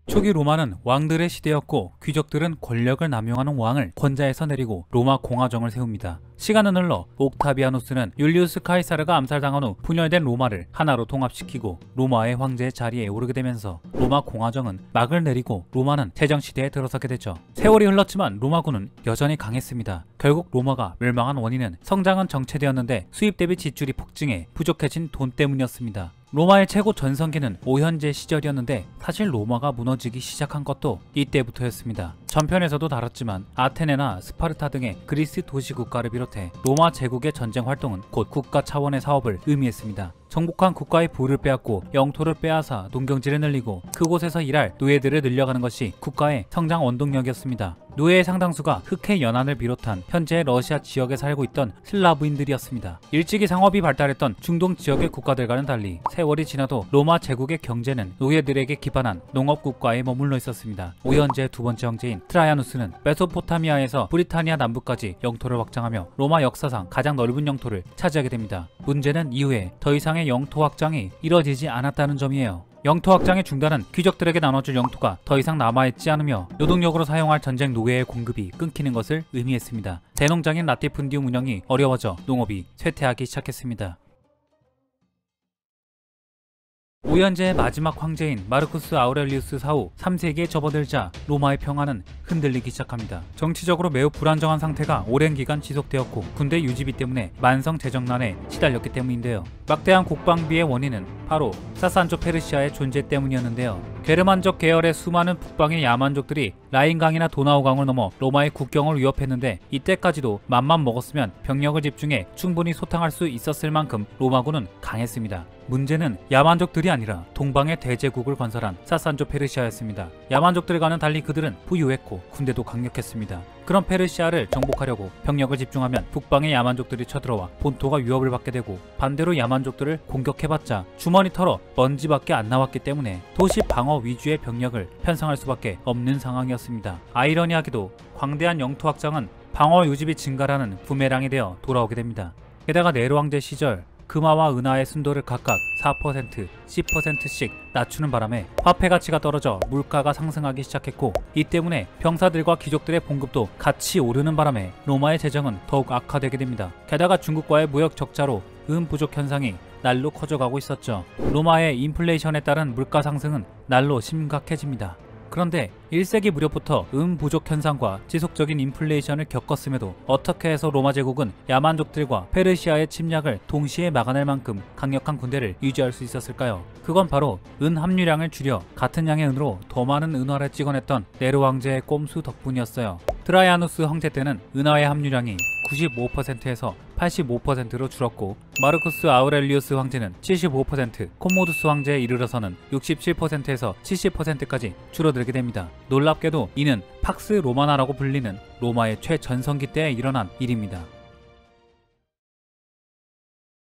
초기 로마는 왕들의 시대였고 귀족들은 권력을 남용하는 왕을 권자에서 내리고 로마 공화정을 세웁니다. 시간은 흘러 옥타비아누스는 율리우스 카이사르가 암살당한 후 분열된 로마를 하나로 통합시키고 로마의 황제의 자리에 오르게 되면서 로마 공화정은 막을 내리고 로마는 제정시대에 들어서게 되죠. 세월이 흘렀지만 로마군은 여전히 강했습니다. 결국 로마가 멸망한 원인은 성장은 정체되었는데 수입 대비 지출이 폭증해 부족해진 돈 때문이었습니다. 로마의 최고 전성기는 오현제 시절이었는데 사실 로마가 무너지기 시작한 것도 이때부터였습니다. 전편에서도 다뤘지만 아테네나 스파르타 등의 그리스 도시 국가를 비롯해 로마 제국의 전쟁 활동은 곧 국가 차원의 사업을 의미했습니다. 정복한 국가의 부를 빼앗고 영토를 빼앗아 농경지를 늘리고 그곳에서 일할 노예들을 늘려가는 것이 국가의 성장 원동력이었습니다. 노예의 상당수가 흑해 연안을 비롯한 현재의 러시아 지역에 살고 있던 슬라브인들이었습니다. 일찍이 상업이 발달했던 중동 지역의 국가들과는 달리 세월이 지나도 로마 제국의 경제는 노예들에게 기반한 농업국가에 머물러 있었습니다. 오현제의 두 번째 형제인 트라야누스는 메소포타미아에서 브리타니아 남부까지 영토를 확장하며 로마 역사상 가장 넓은 영토를 차지하게 됩니다. 문제는 이후에 더 이상의 영토 확장이 이뤄지지 않았다는 점이에요. 영토 확장의 중단은 귀족들에게 나눠줄 영토가 더 이상 남아있지 않으며 노동력으로 사용할 전쟁 노예의 공급이 끊기는 것을 의미했습니다. 대농장인 라티푼디움 운영이 어려워져 농업이 쇠퇴하기 시작했습니다. 오현제의 마지막 황제인 마르쿠스 아우렐리우스 사후 3세기에 접어들자 로마의 평화는 흔들리기 시작합니다. 정치적으로 매우 불안정한 상태가 오랜 기간 지속되었고 군대 유지비 때문에 만성 재정난에 시달렸기 때문인데요. 막대한 국방비의 원인은 바로 사산조 페르시아의 존재 때문이었는데요. 게르만족 계열의 수많은 북방의 야만족들이 라인강이나 도나우강을 넘어 로마의 국경을 위협했는데 이때까지도 맘만 먹었으면 병력을 집중해 충분히 소탕할 수 있었을 만큼 로마군은 강했습니다. 문제는 야만족들이 아니라 동방의 대제국을 건설한 사산조 페르시아였습니다. 야만족들과는 달리 그들은 부유했고 군대도 강력했습니다. 그런 페르시아를 정복하려고 병력을 집중하면 북방의 야만족들이 쳐들어와 본토가 위협을 받게 되고 반대로 야만족들을 공격해봤자 주머니 털어 먼지밖에 안 나왔기 때문에 도시 방어 위주의 병력을 편성할 수밖에 없는 상황이었습니다. 아이러니하게도 광대한 영토 확장은 방어 유지비 증가라는 부메랑이 되어 돌아오게 됩니다. 게다가 네로 황제 시절 금화와 은하의 순도를 각각 4%, 10%씩 낮추는 바람에 화폐 가치가 떨어져 물가가 상승하기 시작했고 이 때문에 병사들과 귀족들의 봉급도 같이 오르는 바람에 로마의 재정은 더욱 악화되게 됩니다. 게다가 중국과의 무역 적자로 부족 현상이 날로 커져가고 있었죠. 로마의 인플레이션에 따른 물가 상승은 날로 심각해집니다. 그런데 1세기 무렵부터 부족 현상과 지속적인 인플레이션을 겪었음에도 어떻게 해서 로마 제국은 야만족들과 페르시아의 침략을 동시에 막아낼 만큼 강력한 군대를 유지할 수 있었을까요? 그건 바로 은 함유량을 줄여 같은 양의 은으로 더 많은 은화를 찍어냈던 네로 황제의 꼼수 덕분이었어요. 트라야누스 황제 때는 은화의 함유량이 95%에서 85%로 줄었고 마르쿠스 아우렐리우스 황제는 75%, 콤모두스 황제에 이르러서는 67%에서 70%까지 줄어들게 됩니다. 놀랍게도 이는 팍스 로마나라고 불리는 로마의 최전성기 때에 일어난 일입니다.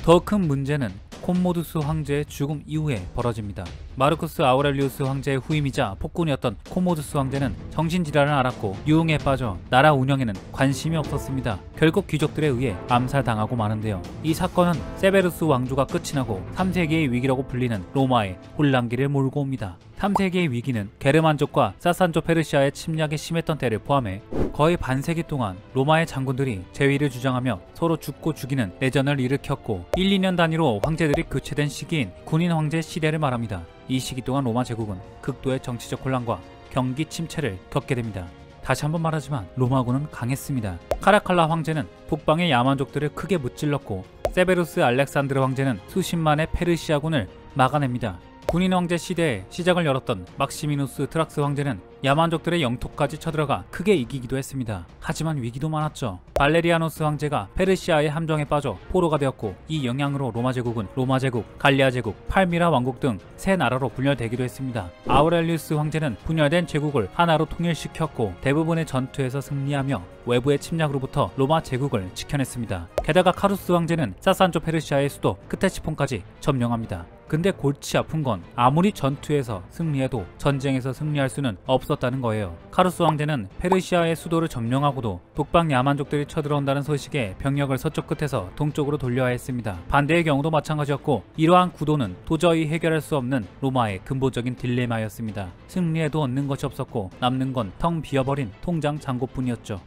더 큰 문제는 콤모두스 황제의 죽음 이후에 벌어집니다. 마르쿠스 아우렐리우스 황제의 후임이자 폭군이었던 콤모두스 황제는 정신질환을 앓았고 유흥에 빠져 나라 운영에는 관심이 없었습니다. 결국 귀족들에 의해 암살당하고 마는데요. 이 사건은 세베루스 왕조가 끝이 나고 3세기의 위기라고 불리는 로마의 혼란기를 몰고 옵니다. 3세기의 위기는 게르만족과 사산조 페르시아의 침략이 심했던 때를 포함해 거의 반세기 동안 로마의 장군들이 재위를 주장하며 서로 죽고 죽이는 내전을 일으켰고 1, 2년 단위로 황제들이 교체된 시기인 군인 황제 시대를 말합니다. 이 시기 동안 로마 제국은 극도의 정치적 혼란과 경기 침체를 겪게 됩니다. 다시 한번 말하지만 로마군은 강했습니다. 카라칼라 황제는 북방의 야만족들을 크게 무찔렀고 세베루스 알렉산드르 황제는 수십만의 페르시아군을 막아냅니다. 군인 황제 시대에 시작을 열었던 막시미누스 트락스 황제는 야만족들의 영토까지 쳐들어가 크게 이기기도 했습니다. 하지만 위기도 많았죠. 발레리아누스 황제가 페르시아의 함정에 빠져 포로가 되었고 이 영향으로 로마 제국은 로마 제국, 갈리아 제국, 팔미라 왕국 등 세 나라로 분열되기도 했습니다. 아우렐리우스 황제는 분열된 제국을 하나로 통일시켰고 대부분의 전투에서 승리하며 외부의 침략으로부터 로마 제국을 지켜냈습니다. 게다가 카루스 황제는 사산조 페르시아의 수도 크테시폰까지 점령합니다. 근데 골치 아픈 건 아무리 전투에서 승리해도 전쟁에서 승리할 수는 없었다는 거예요. 카루스 황제는 페르시아의 수도를 점령하고도 북방 야만족들이 쳐들어온다는 소식에 병력을 서쪽 끝에서 동쪽으로 돌려야 했습니다. 반대의 경우도 마찬가지였고 이러한 구도는 도저히 해결할 수 없는 로마의 근본적인 딜레마였습니다. 승리해도 얻는 것이 없었고 남는 건 텅 비어버린 통장 잔고뿐이었죠.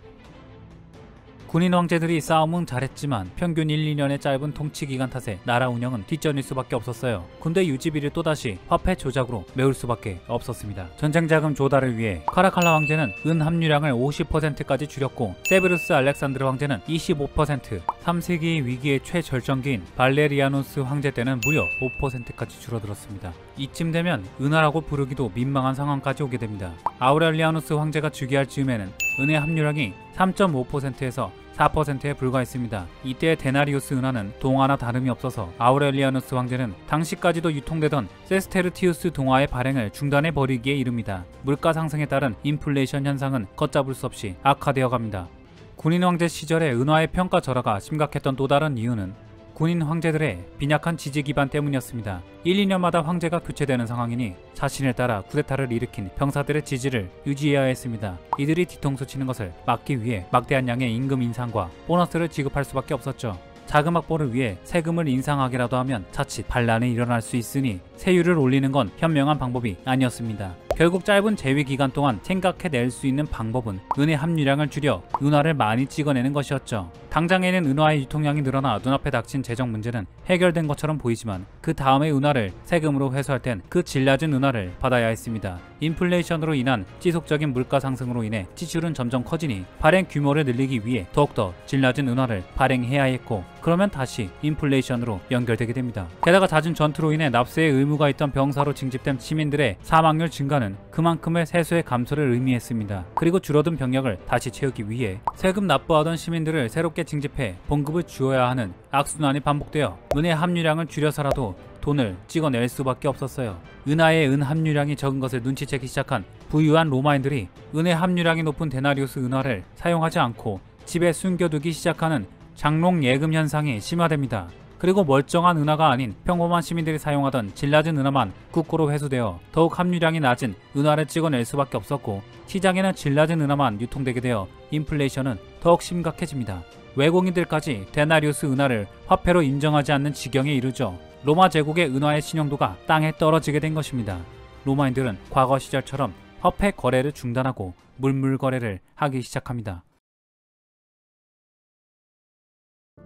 군인 황제들이 싸움은 잘했지만 평균 1-2년의 짧은 통치 기간 탓에 나라 운영은 뒷전일 수밖에 없었어요. 군대 유지비를 또다시 화폐 조작으로 메울 수밖에 없었습니다. 전쟁 자금 조달을 위해 카라칼라 황제는 은 함유량을 50%까지 줄였고 세베루스 알렉산드르 황제는 25%, 3세기 위기의 최절정기인 발레리아누스 황제 때는 무려 5%까지 줄어들었습니다. 이쯤 되면 은하라고 부르기도 민망한 상황까지 오게 됩니다. 아우렐리아누스 황제가 즉위할 즈음에는 은의 함유량이 3.5%에서 4%에 불과했습니다. 이때 데나리우스 은하는 동화나 다름이 없어서 아우렐리아누스 황제는 당시까지도 유통되던 세스테르티우스 동화의 발행을 중단해 버리기에 이릅니다. 물가 상승에 따른 인플레이션 현상은 걷잡을 수 없이 악화되어 갑니다. 군인 황제 시절에 은화의 평가 절하가 심각했던 또 다른 이유는 군인 황제들의 빈약한 지지 기반 때문이었습니다. 1-2년마다 황제가 교체되는 상황이니 자신을 따라 쿠데타를 일으킨 병사들의 지지를 유지해야 했습니다. 이들이 뒤통수 치는 것을 막기 위해 막대한 양의 임금 인상과 보너스를 지급할 수밖에 없었죠. 자금 확보를 위해 세금을 인상하기라도 하면 자칫 반란이 일어날 수 있으니 세율을 올리는 건 현명한 방법이 아니었습니다. 결국 짧은 재위 기간 동안 생각해낼 수 있는 방법은 은의 함유량을 줄여 은화를 많이 찍어내는 것이었죠. 당장에는 은화의 유통량이 늘어나 눈앞에 닥친 재정 문제는 해결된 것처럼 보이지만 그 다음에 은화를 세금으로 회수할 땐 그 질 낮은 은화를 받아야 했습니다. 인플레이션으로 인한 지속적인 물가 상승으로 인해 지출은 점점 커지니 발행 규모를 늘리기 위해 더욱더 질 낮은 은화를 발행해야 했고 그러면 다시 인플레이션으로 연결되게 됩니다. 게다가 잦은 전투로 인해 납세의 의무가 있던 병사로 징집된 시민들의 사망률 증가는 그만큼의 세수의 감소를 의미했습니다. 그리고 줄어든 병력을 다시 채우기 위해 세금 납부하던 시민들을 새롭게 징집해 봉급을 주어야 하는 악순환이 반복되어 은의 함유량을 줄여서라도 돈을 찍어낼 수밖에 없었어요. 은하의 은 함유량이 적은 것을 눈치채기 시작한 부유한 로마인들이 은의 함유량이 높은 데나리우스 은화를 사용하지 않고 집에 숨겨두기 시작하는 장롱 예금 현상이 심화됩니다. 그리고 멀쩡한 은화가 아닌 평범한 시민들이 사용하던 질 낮은 은화만 국고로 회수되어 더욱 함유량이 낮은 은화를 찍어낼 수밖에 없었고 시장에는 질 낮은 은화만 유통되게 되어 인플레이션은 더욱 심각해집니다. 외국인들까지 데나리우스 은화를 화폐로 인정하지 않는 지경에 이르죠. 로마 제국의 은화의 신용도가 땅에 떨어지게 된 것입니다. 로마인들은 과거 시절처럼 화폐 거래를 중단하고 물물 거래를 하기 시작합니다.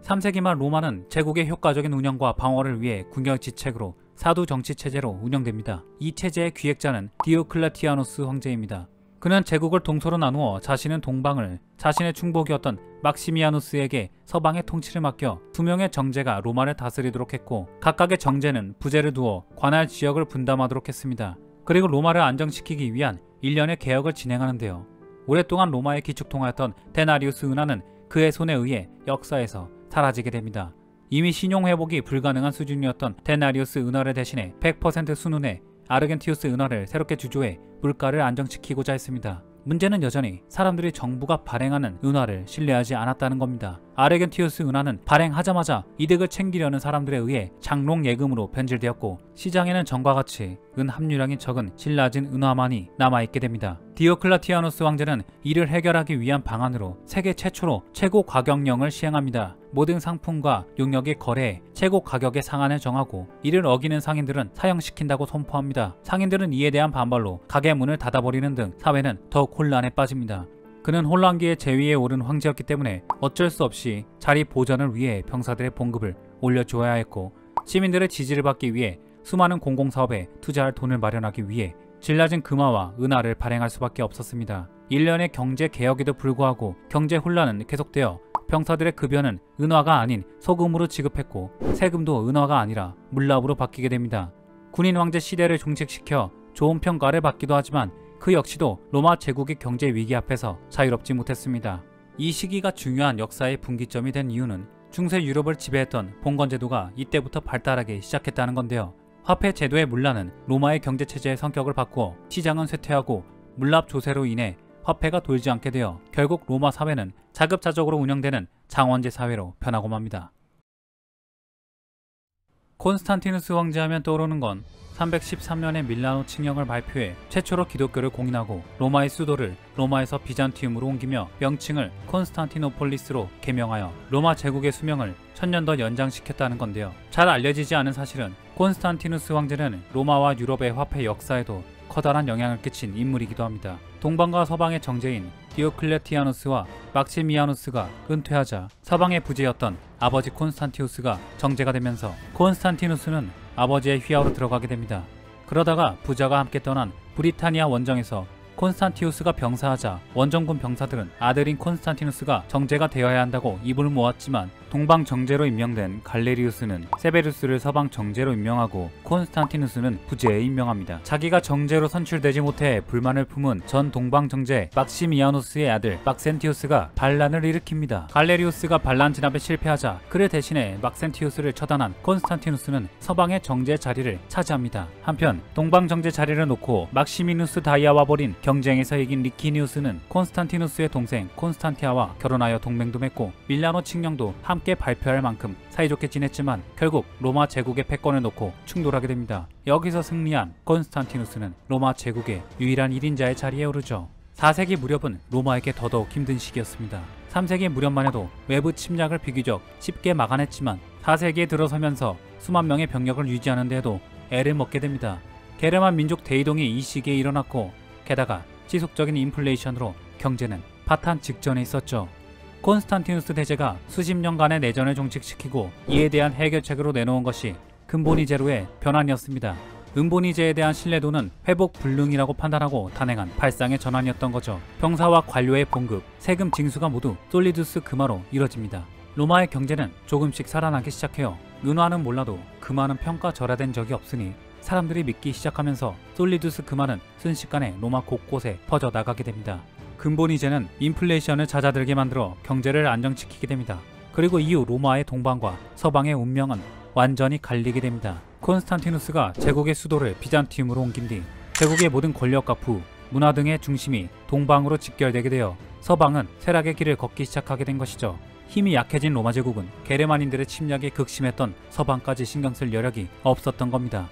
3세기 말 로마는 제국의 효과적인 운영과 방어를 위해 군경지책으로 사두 정치체제로 운영됩니다. 이 체제의 기획자는 디오클레티아누스 황제입니다. 그는 제국을 동서로 나누어 자신은 동방을, 자신의 충복이었던 막시미아누스에게 서방의 통치를 맡겨 두 명의 정제가 로마를 다스리도록 했고 각각의 정제는 부제를 두어 관할 지역을 분담하도록 했습니다. 그리고 로마를 안정시키기 위한 일련의 개혁을 진행하는데요. 오랫동안 로마의 기축통화였던 데나리우스 은하는 그의 손에 의해 역사에서 사라지게 됩니다. 이미 신용회복이 불가능한 수준이었던 데나리우스 은화를 대신해 100% 순은의 아르겐티우스 은화를 새롭게 주조해 물가를 안정시키고자 했습니다. 문제는 여전히 사람들이 정부가 발행하는 은화를 신뢰하지 않았다는 겁니다. 아르겐티우스 은화는 발행하자마자 이득을 챙기려는 사람들에 의해 장롱 예금으로 변질되었고 시장에는 전과 같이 은 함유량이 적은 질 낮은 은화만이 남아있게 됩니다. 디오클레티아누스 황제는 이를 해결하기 위한 방안으로 세계 최초로 최고 가격령을 시행합니다. 모든 상품과 용역의 거래에 최고 가격의 상한을 정하고 이를 어기는 상인들은 사형시킨다고 선포합니다. 상인들은 이에 대한 반발로 가게 문을 닫아버리는 등 사회는 더욱 혼란에 빠집니다. 그는 혼란기에 재위에 오른 황제였기 때문에 어쩔 수 없이 자리 보전을 위해 병사들의 봉급을 올려줘야 했고 시민들의 지지를 받기 위해 수많은 공공사업에 투자할 돈을 마련하기 위해 질 낮은 금화와 은화를 발행할 수밖에 없었습니다. 일련의 경제 개혁에도 불구하고 경제 혼란은 계속되어 병사들의 급여는 은화가 아닌 소금으로 지급했고 세금도 은화가 아니라 물납으로 바뀌게 됩니다. 군인 황제 시대를 종식시켜 좋은 평가를 받기도 하지만 그 역시도 로마 제국의 경제 위기 앞에서 자유롭지 못했습니다. 이 시기가 중요한 역사의 분기점이 된 이유는 중세 유럽을 지배했던 봉건제도가 이때부터 발달하기 시작했다는 건데요. 화폐 제도의 문란은 로마의 경제체제의 성격을 바꾸어 시장은 쇠퇴하고 물납 조세로 인해 화폐가 돌지 않게 되어 결국 로마 사회는 자급자족으로 운영되는 장원제 사회로 변하고 맙니다. 콘스탄티누스 황제하면 떠오르는 건 313년에 밀라노 칙령을 발표해 최초로 기독교를 공인하고 로마의 수도를 로마에서 비잔티움으로 옮기며 명칭을 콘스탄티노폴리스로 개명하여 로마 제국의 수명을 1000년 더 연장시켰다는 건데요. 잘 알려지지 않은 사실은 콘스탄티누스 황제는 로마와 유럽의 화폐 역사에도 커다란 영향을 끼친 인물이기도 합니다. 동방과 서방의 정제인 디오클레티아누스와 막시미아누스가 은퇴하자 서방의 부제였던 아버지 콘스탄티우스가 정제가 되면서 콘스탄티누스는 아버지의 휘하로 들어가게 됩니다. 그러다가 부자가 함께 떠난 브리타니아 원정에서 콘스탄티우스가 병사하자 원정군 병사들은 아들인 콘스탄티누스가 정제가 되어야 한다고 입을 모았지만 동방 정제로 임명된 갈레리우스는 세베루스를 서방 정제로 임명하고 콘스탄티누스는 부제에 임명합니다. 자기가 정제로 선출되지 못해 불만을 품은 전 동방 정제 막시미아누스의 아들 막센티우스가 반란을 일으킵니다. 갈레리우스가 반란 진압에 실패하자 그를 대신해 막센티우스를 처단한 콘스탄티누스는 서방의 정제 자리를 차지합니다. 한편 동방 정제 자리를 놓고 막시미누스 다이아와 벌인 경쟁에서 이긴 리키니우스는 콘스탄티누스의 동생 콘스탄티아와 결혼하여 동맹도 맺고 밀라노 칙령도 함께 발표할 만큼 사이좋게 지냈지만 결국 로마 제국의 패권을 놓고 충돌하게 됩니다. 여기서 승리한 콘스탄티누스는 로마 제국의 유일한 1인자의 자리에 오르죠. 4세기 무렵은 로마에게 더더욱 힘든 시기였습니다. 3세기 무렵만 해도 외부 침략을 비교적 쉽게 막아냈지만 4세기에 들어서면서 수만 명의 병력을 유지하는 데에도 애를 먹게 됩니다. 게르만 민족 대이동이 이 시기에 일어났고 게다가 지속적인 인플레이션으로 경제는 파탄 직전에 있었죠. 콘스탄티누스 대제가 수십 년간의 내전을 종식시키고 이에 대한 해결책으로 내놓은 것이 근본이제로의 변환이었습니다. 은본이제에 대한 신뢰도는 회복 불능이라고 판단하고 단행한 발상의 전환이었던 거죠. 병사와 관료의 봉급, 세금 징수가 모두 솔리두스 금화로 이뤄집니다. 로마의 경제는 조금씩 살아나기 시작해요. 은화는 몰라도 금화는 평가절하된 적이 없으니 사람들이 믿기 시작하면서 솔리두스 금화는 순식간에 로마 곳곳에 퍼져나가게 됩니다. 근본이제는 인플레이션을 잦아들게 만들어 경제를 안정시키게 됩니다. 그리고 이후 로마의 동방과 서방의 운명은 완전히 갈리게 됩니다. 콘스탄티누스가 제국의 수도를 비잔티움으로 옮긴 뒤 제국의 모든 권력과 부, 문화 등의 중심이 동방으로 직결되게 되어 서방은 쇠락의 길을 걷기 시작하게 된 것이죠. 힘이 약해진 로마 제국은 게르만인들의 침략에 극심했던 서방까지 신경 쓸 여력이 없었던 겁니다.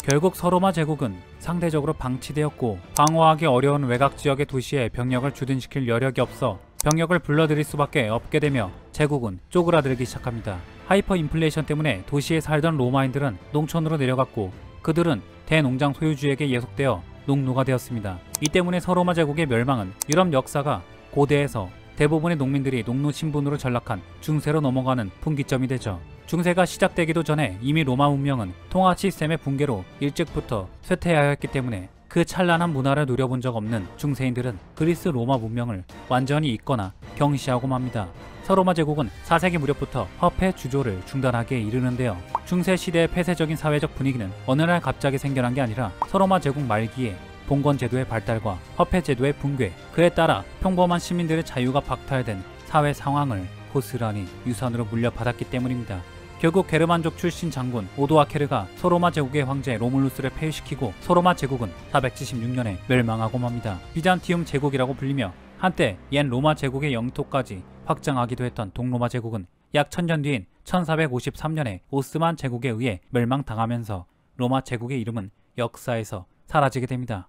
결국 서로마 제국은 상대적으로 방치되었고 방어하기 어려운 외곽 지역의 도시에 병력을 주둔시킬 여력이 없어 병력을 불러들일 수밖에 없게 되며 제국은 쪼그라들기 시작합니다. 하이퍼 인플레이션 때문에 도시에 살던 로마인들은 농촌으로 내려갔고 그들은 대농장 소유주에게 예속되어 농노가 되었습니다. 이 때문에 서로마 제국의 멸망은 유럽 역사가 고대에서 대부분의 농민들이 농노 신분으로 전락한 중세로 넘어가는 분기점이 되죠. 중세가 시작되기도 전에 이미 로마 문명은 통화 시스템의 붕괴로 일찍부터 쇠퇴하였기 때문에 그 찬란한 문화를 누려본 적 없는 중세인들은 그리스 로마 문명을 완전히 잊거나 경시하고 맙니다. 서로마 제국은 4세기 무렵부터 화폐 주조를 중단하기에 이르는데요. 중세 시대의 폐쇄적인 사회적 분위기는 어느 날 갑자기 생겨난 게 아니라 서로마 제국 말기에 봉건 제도의 발달과 화폐 제도의 붕괴, 그에 따라 평범한 시민들의 자유가 박탈된 사회 상황을 고스란히 유산으로 물려받았기 때문입니다. 결국 게르만족 출신 장군 오도아케르가 서로마 제국의 황제 로물루스를 폐위시키고 서로마 제국은 476년에 멸망하고 맙니다. 비잔티움 제국이라고 불리며 한때 옛 로마 제국의 영토까지 확장하기도 했던 동로마 제국은 약 1000년 뒤인 1453년에 오스만 제국에 의해 멸망당하면서 로마 제국의 이름은 역사에서 사라지게 됩니다.